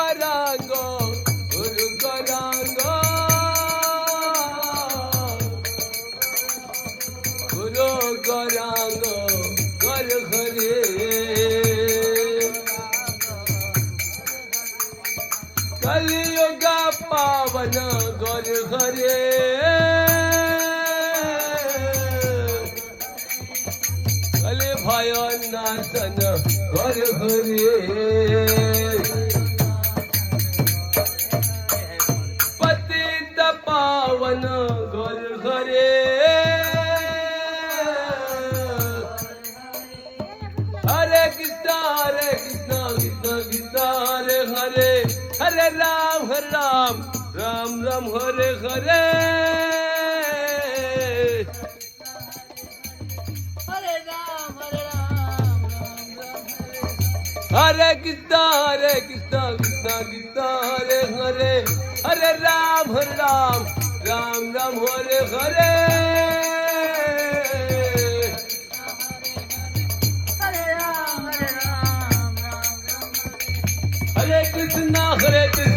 करांग गुरु करांग गुरु करांग कर हरे कलियुगा पावन गर हरे कले भय नाशन गर हरे पतित पावन गर हरे हरे कृष्ण कृष्ण कृष्ण हरे हरे हरे राम राम राम हरे हरे हरे राम हरे कृष्ण कृष्ण कृष्ण हरे हरे हरे राम राम राम हरे हरे हरे राम हरे कृष्ण